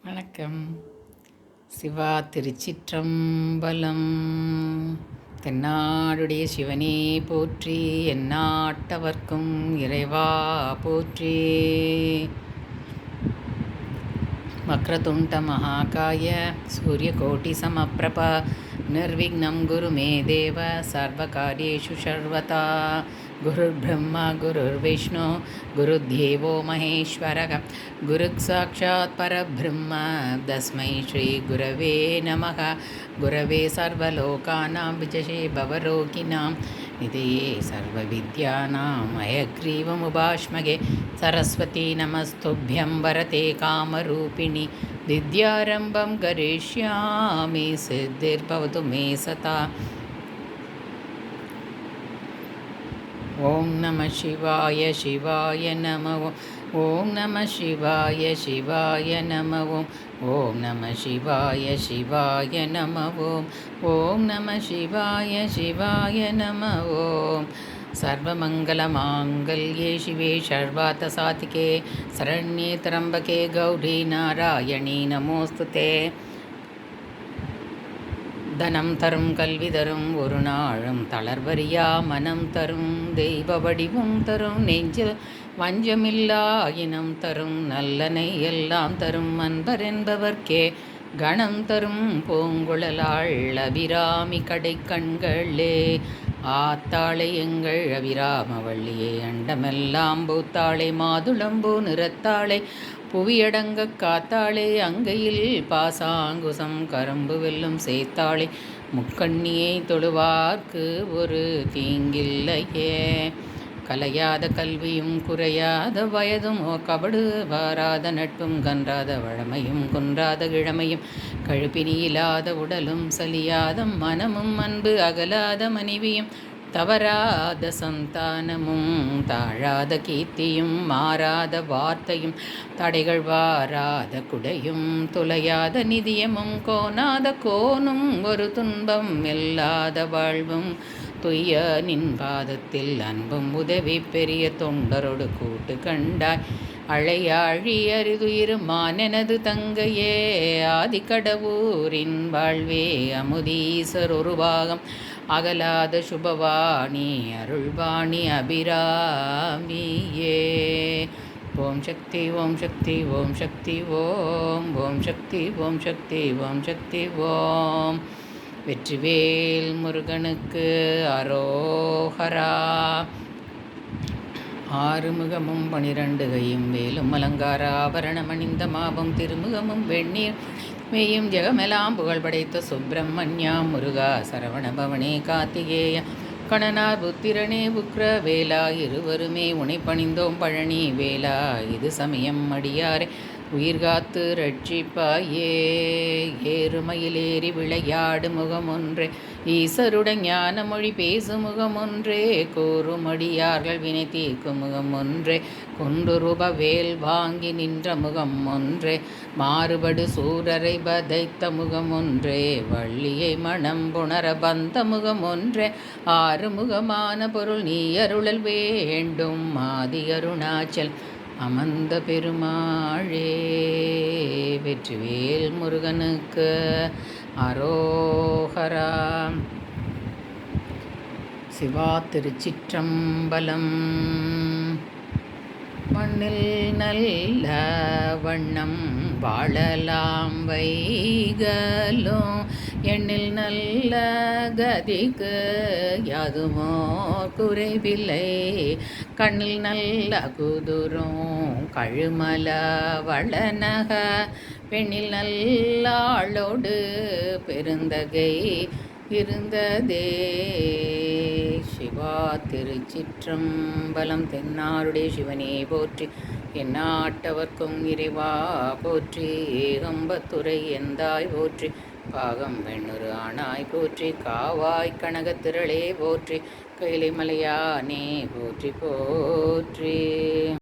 வணக்கம். சிவா திருச்சிற்றம்பலம். தென்னாடுடைய சிவனே போற்றி, எந்நாட்டவர்க்கும் இறைவா போற்றி. வக்ரதுண்ட மகாகாய சூரியகோட்டி சமப்பிரபா நிர்விக்னம் குரு மே தேவ சர்வகாரியேஷு சர்வதா. குருர் பிரம்மா குருர் விஷ்ணு குருதேவோ மகேஸ்வரக குருக் சாட்சாத் பரபிரம்ம தஸ்மை ஸ்ரீ குரவே நமக. குரவே சர்வலோகானாம் விஜயே பவரோகிணாம் நிதையே சர்வவித்யானாம் ஹயக்ரீவமுபாஸ்மகே. சரஸ்வதி நமஸ்துभ्यं வரதே காமரூபிணி வித்யாரம்பம் கரிஷ்யாமி சித்திர்பவது மே சதா. ஓம் நம சிவாய சிவாய நம ஓம் நம சிவாய சிவாய நம ஓம் நம சிவாய சிவாய நம ஓம் நம சிவாய சிவாய நம ஓம். சர்வமங்கலமாங்கல்யே சிவே சர்வார்த்தசாதிகே சரண்யே த்ரம்பகே கௌரி நாராயணி நமோஸ்துதே. தனம் தரும் கல்வி தரும் ஒரு நாளும் தளர்வரியா மனம் தரும் தெய்வ வடிவம் தரும் நெஞ்சில் வஞ்சமில்லா இனம் தரும் நல்லனை எல்லாம் தரும் அன்பர் என்பவர்க்கே கணம் தரும் பூங்குழலாள் அபிராமி கடை கண்களே. ஆத்தாளை எங்கள் அபிராமவள்ளியே அண்டமெல்லாம் பூத்தாளை மாதுளம்பூ நிறத்தாளை புவியடங்க காத்தாளே அங்கையில் பாசாங்குசம் கரும்பு வெல்லும் சேத்தாளே முக்கண்ணியை தொழுவார்க்கு ஒரு தீங்கில்லையே. கலையாத கல்வியும் குறையாத வயதும் கபடு வாராத நட்பும் கன்றாத வழமையும் குன்றாத கிழமையும் கழுப்பினியில்லாத உடலும் சலியாத மனமும் அன்பு அகலாத மனைவியும் தவறாத சந்தானமும் தாழாத கீர்த்தியும் மாறாத வார்த்தையும் தடைகள் வாராத குடையும் துளையாத நிதியமும் கோணாத கோனும் ஒரு துன்பம் இல்லாத வாழ்வும் துய்ய நின் பாதத்தில் அன்பும் உதவி பெரிய தொண்டரோடு கூட்டு கண்டாய் அழையாழி அரிதுயிருமானெனது தங்கையே. ஆதிக்கடவூரின் வாழ்வே அமுதீசர் ஒரு பாகம் அகலாத சுபவாணி அருள்வாணி அபிராமியே. ஓம் சக்தி ஓம் சக்தி ஓம் சக்தி ஓம் ஓம் சக்தி ஓம் சக்தி ஓம் சக்தி ஓம். வெற்றிவேல் முருகனுக்கு அரோஹரா. ஆறுமுகமும் 12 கையும் வேலும் அலங்கார ஆபரணமணிந்த மாபம் திருமுகமும் வெண்ணீர் மெய்யும் ஜெகமெல்லாம் புகழ் படைத்த சுப்பிரமணியா முருகா சரவண பவனே கார்த்திகேய கணனார் புத்திரனே உக்ர வேலா இருவருமே உனை பணிந்தோம் பழனி வேலா இது சமயம் அடியாரே உயிர்காத்து ரட்சிப்பாயே. ஏறுமயிலேறி விளையாடு முகம் ஒன்றே ஈசருடன் ஞான மொழி பேசும் முகம் ஒன்றே கூறுமடியார்கள் வினை தீர்க்கும் முகம் ஒன்றே குன்றுருப வேல் வாங்கி நின்ற முகம் ஒன்றே மாறுபடு சூரரை பதைத்த முகம் ஒன்றே வள்ளியை மனம் புணர பந்த முகம் ஒன்றே ஆறுமுகமான பொருள் நீ அருளல் வேண்டும் ஆதி அருணாச்சல் அமர்ந்த பெருமாளே. வெற்றிவேல் முருகனுக்கு அரோஹரா. சிவா திருச்சிற்றம்பலம். மண்ணில் நல்ல வண்ணம் வாழலாம் வைகளும் எண்ணில் நல்ல கதிக்கு யாதுமோ குறைவில்லை. கண்ணில் நல்ல குதுரும் கழுமல வளநக பெண்ணில் நல்ல ஆளோடு பெருந்தகை இருந்ததே. சிவா திருச்சிற்றம்பலம். தென்னாருடைய சிவனே போற்றி, எந்நாட்டவர்க்கும் இறைவா போற்றி. ஏகம்பத்துரை எந்தாய் போற்றி, பாகம் வெண்ணொரு ஆனாய் போற்றி. காவாய் கனகத்திரளே போற்றி, கைலை மலையானே போற்றி போற்றி.